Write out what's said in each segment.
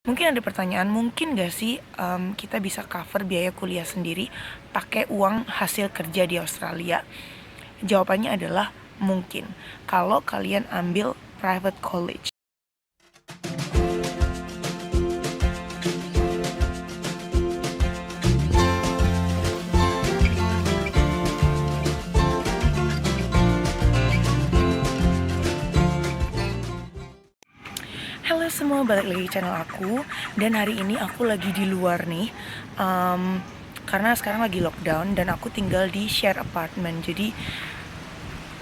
Mungkin ada pertanyaan, mungkin gak sih kita bisa cover biaya kuliah sendiri pakai uang hasil kerja di Australia? Jawabannya adalah mungkin, kalau kalian ambil private college. Halo semua, balik lagi di channel aku. Dan hari ini aku lagi di luar nih, karena sekarang lagi lockdown dan aku tinggal di share apartment. Jadi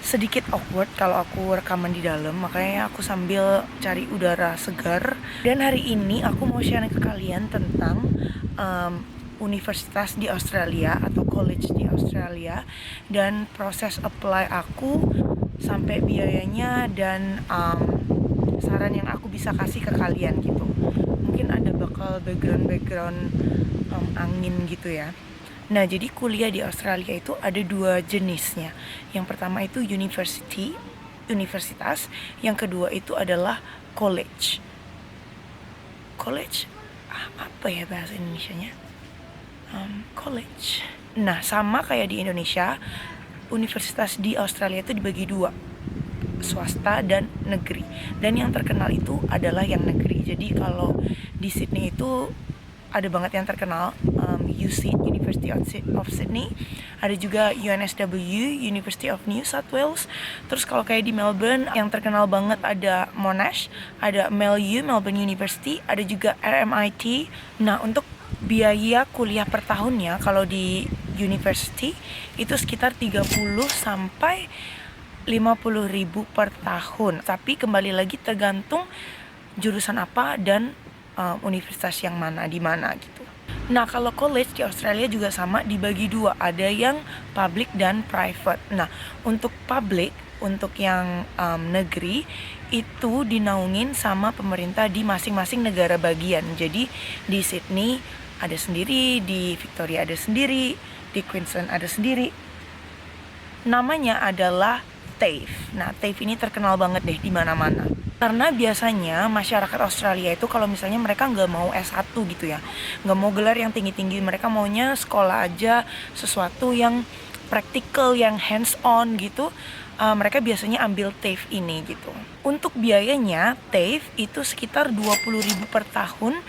sedikit awkward kalau aku rekaman di dalam, makanya aku sambil cari udara segar. Dan hari ini aku mau share ke kalian tentang universitas di Australia atau college di Australia, dan proses apply aku sampai biayanya, dan saran yang aku bisa kasih ke kalian gitu. Mungkin ada bakal background angin gitu ya. Nah, jadi kuliah di Australia itu ada dua jenisnya. Yang pertama itu universitas. Yang kedua itu adalah college. College, apa ya bahasa Indonesianya? College. Nah, sama kayak di Indonesia, universitas di Australia itu dibagi dua, swasta dan negeri. Dan yang terkenal itu adalah yang negeri. Jadi kalau di Sydney itu ada banget yang terkenal, USyd, University of Sydney. Ada juga UNSW, University of New South Wales. Terus kalau kayak di Melbourne, yang terkenal banget ada Monash, ada Melbourne University, ada juga RMIT. Nah, untuk biaya kuliah per tahunnya kalau di university itu sekitar 30 sampai 50.000 per tahun. Tapi kembali lagi tergantung jurusan apa dan universitas yang mana, di mana gitu. Nah, kalau college di Australia juga sama, dibagi dua, ada yang public dan private. Nah, untuk public, untuk yang negeri itu dinaungin sama pemerintah di masing-masing negara bagian. Jadi di Sydney ada sendiri, di Victoria ada sendiri, di Queensland ada sendiri. Namanya adalah TAFE. Nah, TAFE ini terkenal banget deh di mana-mana. Karena biasanya masyarakat Australia itu kalau misalnya mereka nggak mau S1 gitu ya, nggak mau gelar yang tinggi-tinggi, mereka maunya sekolah aja sesuatu yang praktikal, yang hands on gitu, mereka biasanya ambil TAFE ini gitu. Untuk biayanya, TAFE itu sekitar 20.000 per tahun.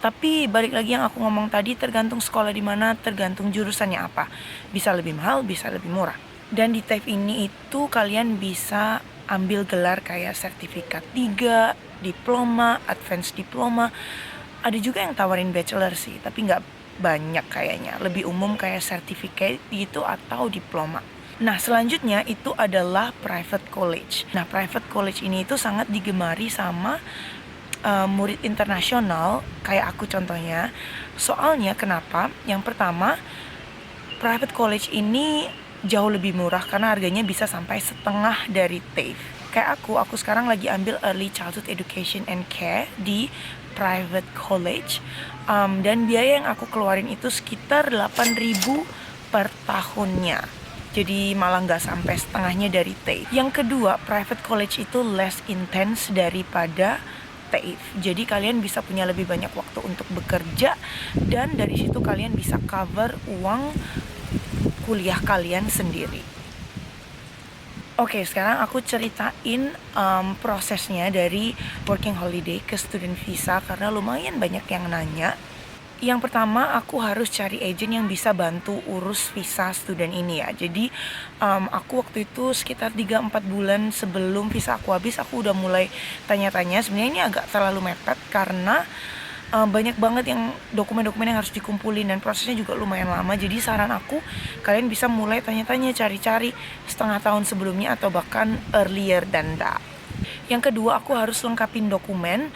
Tapi balik lagi yang aku ngomong tadi, tergantung sekolah di mana, tergantung jurusannya apa. Bisa lebih mahal, bisa lebih murah. Dan di TAFE ini itu kalian bisa ambil gelar kayak sertifikat 3, diploma, advance diploma. Ada juga yang tawarin bachelor sih, tapi nggak banyak kayaknya. Lebih umum kayak sertifikat gitu atau diploma. Nah, selanjutnya itu adalah private college. Nah, private college ini itu sangat digemari sama murid internasional kayak aku contohnya. Soalnya kenapa? Yang pertama, private college ini jauh lebih murah karena harganya bisa sampai setengah dari TAFE. Kayak aku sekarang lagi ambil Early Childhood Education and Care di private college, dan biaya yang aku keluarin itu sekitar 8.000 per tahunnya. Jadi malah nggak sampai setengahnya dari TAFE. Yang kedua, private college itu less intense daripada TAFE. Jadi kalian bisa punya lebih banyak waktu untuk bekerja, dan dari situ kalian bisa cover uang kuliah kalian sendiri. Oke, sekarang aku ceritain prosesnya dari working holiday ke student visa, karena lumayan banyak yang nanya. Yang pertama, aku harus cari agent yang bisa bantu urus visa student ini ya. Jadi aku waktu itu sekitar 3-4 bulan sebelum visa aku habis, aku udah mulai tanya-tanya. Sebenarnya ini agak terlalu mepet karena banyak banget yang dokumen-dokumen yang harus dikumpulin, dan prosesnya juga lumayan lama. Jadi saran aku, kalian bisa mulai tanya-tanya, cari-cari setengah tahun sebelumnya atau bahkan earlier than that. Yang kedua, aku harus lengkapin dokumen.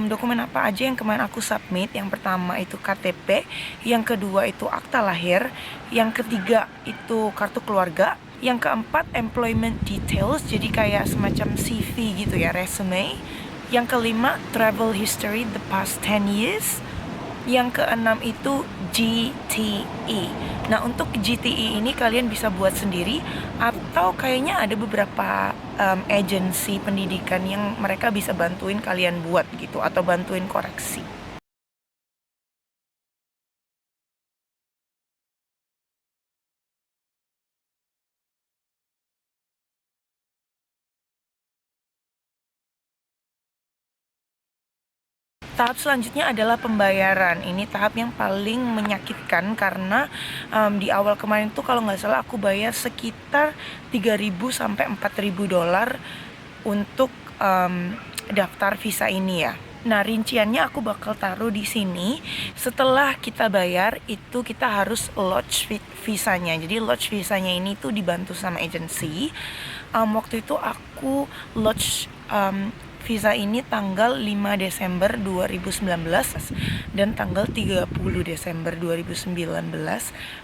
Dokumen apa aja yang kemarin aku submit? Yang pertama itu KTP, yang kedua itu akta lahir, yang ketiga itu kartu keluarga, yang keempat employment details, jadi kayak semacam CV gitu ya, resume. Yang kelima, travel history the past 10 years. Yang keenam itu GTE. Nah, untuk GTE ini kalian bisa buat sendiri, atau kayaknya ada beberapa agensi pendidikan yang mereka bisa bantuin kalian buat gitu, atau bantuin koreksi. Tahap selanjutnya adalah pembayaran. Ini tahap yang paling menyakitkan karena di awal kemarin tuh kalau nggak salah aku bayar sekitar 3.000 sampai 4.000 dolar untuk daftar visa ini ya. Nah, rinciannya aku bakal taruh di sini. Setelah kita bayar, itu kita harus lodge visanya. Jadi lodge visanya ini tuh dibantu sama agency. Waktu itu aku lodge visa ini tanggal 5 Desember 2019 dan tanggal 30 Desember 2019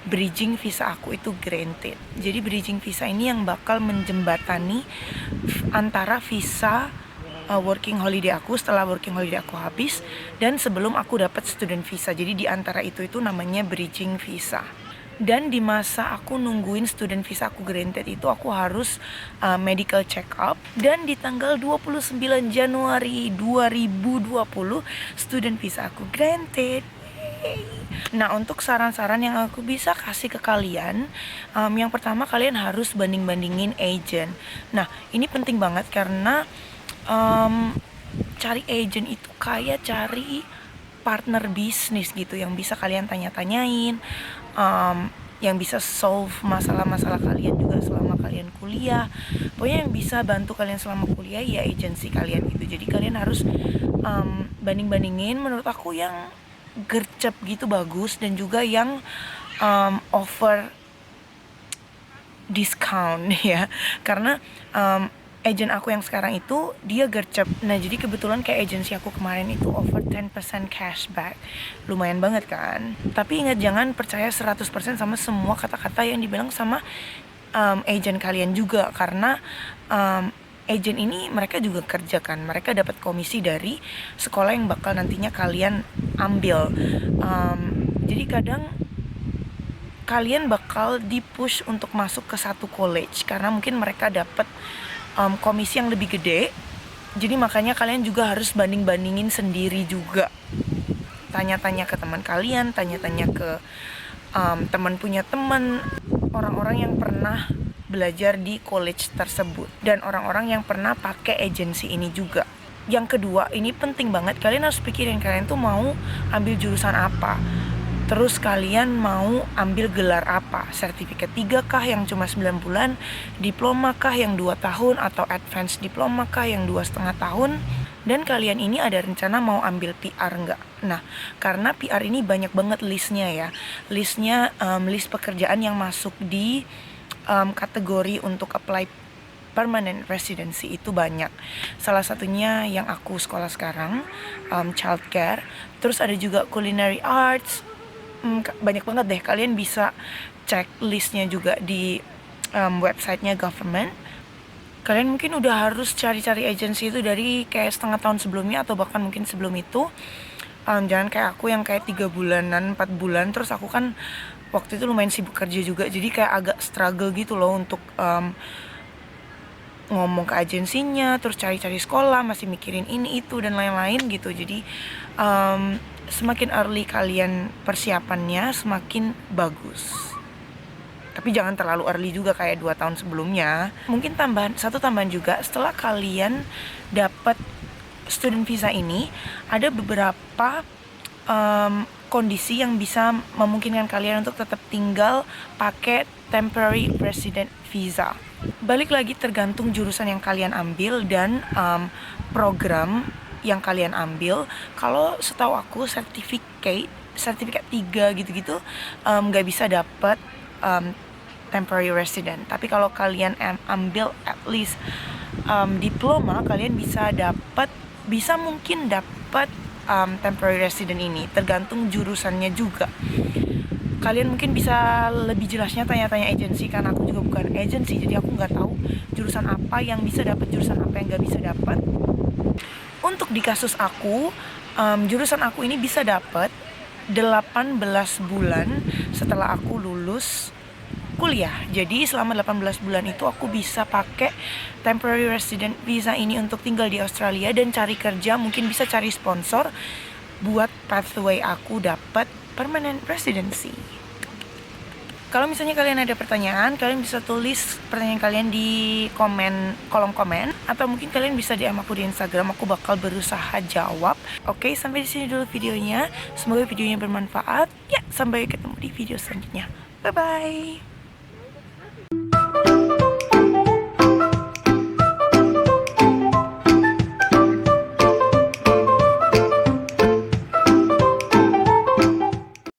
bridging visa aku itu granted. Jadi bridging visa ini yang bakal menjembatani antara visa working holiday aku setelah working holiday aku habis dan sebelum aku dapat student visa. Jadi di antara itu namanya bridging visa. Dan di masa aku nungguin student visa aku granted itu aku harus medical check up. Dan di tanggal 29 Januari 2020 student visa aku granted. Nah, untuk saran-saran yang aku bisa kasih ke kalian, yang pertama kalian harus banding-bandingin agent. Nah, ini penting banget karena cari agent itu kayak cari partner bisnis gitu yang bisa kalian tanya-tanyain, yang bisa solve masalah-masalah kalian juga selama kalian kuliah. Pokoknya yang bisa bantu kalian selama kuliah ya agensi kalian gitu. Jadi kalian harus banding-bandingin. Menurut aku yang gercep gitu bagus dan juga yang offer discount ya. Karena agent aku yang sekarang itu dia gercep. Nah, jadi kebetulan kayak agensi aku kemarin itu offer 10% cashback. Lumayan banget kan? Tapi ingat jangan percaya 100% sama semua kata-kata yang dibilang sama agent kalian juga. Karena agent ini mereka juga kerja kan. Mereka dapat komisi dari sekolah yang bakal nantinya kalian ambil. Jadi kadang kalian bakal di-push untuk masuk ke satu college karena mungkin mereka dapat komisi yang lebih gede. Jadi makanya kalian juga harus banding-bandingin sendiri juga. Tanya-tanya ke teman kalian, tanya-tanya ke teman punya teman, orang-orang yang pernah belajar di college tersebut dan orang-orang yang pernah pakai agensi ini juga. Yang kedua, ini penting banget, kalian harus pikirin kalian tuh mau ambil jurusan apa. Terus kalian mau ambil gelar apa? Sertifikat 3 kah yang cuma 9 bulan? Diploma kah yang 2 tahun? Atau advance diploma kah yang 2,5 tahun? Dan kalian ini ada rencana mau ambil PR nggak? Nah, karena PR ini banyak banget listnya ya. Listnya, list pekerjaan yang masuk di kategori untuk apply permanent residency itu banyak. Salah satunya yang aku sekolah sekarang, childcare. Terus ada juga culinary arts. Banyak banget deh, kalian bisa cek listnya juga di websitenya government. Kalian mungkin udah harus cari-cari agensi itu dari kayak setengah tahun sebelumnya atau bahkan mungkin sebelum itu. Jangan kayak aku yang kayak 3 bulanan, 4 bulan. Terus aku kan waktu itu lumayan sibuk kerja juga, jadi kayak agak struggle gitu loh untuk ngomong ke agensinya, terus cari-cari sekolah, masih mikirin ini itu dan lain-lain gitu. Jadi semakin early kalian persiapannya semakin bagus. Tapi jangan terlalu early juga kayak 2 tahun sebelumnya. Mungkin satu tambahan juga, setelah kalian dapat student visa ini, ada beberapa kondisi yang bisa memungkinkan kalian untuk tetap tinggal pakai temporary resident visa. Balik lagi tergantung jurusan yang kalian ambil dan program yang kalian ambil. Kalau setahu aku sertifikat 3 gitu-gitu nggak bisa dapat temporary resident. Tapi kalau kalian ambil at least diploma, kalian bisa mungkin dapat temporary resident ini. Tergantung jurusannya juga. Kalian mungkin bisa lebih jelasnya tanya-tanya agensi, karena aku juga bukan agensi, jadi aku nggak tahu jurusan apa yang bisa dapat, jurusan apa yang nggak bisa dapat. Untuk di kasus aku, jurusan aku ini bisa dapat 18 bulan setelah aku lulus kuliah. Jadi selama 18 bulan itu aku bisa pakai temporary resident visa ini untuk tinggal di Australia dan cari kerja, mungkin bisa cari sponsor buat pathway aku dapat permanent residency. Kalau misalnya kalian ada pertanyaan, kalian bisa tulis pertanyaan kalian di kolom komen, atau mungkin kalian bisa DM aku di Instagram, aku bakal berusaha jawab. Oke, sampai di sini dulu videonya. Semoga videonya bermanfaat. Ya, sampai ketemu di video selanjutnya. Bye bye.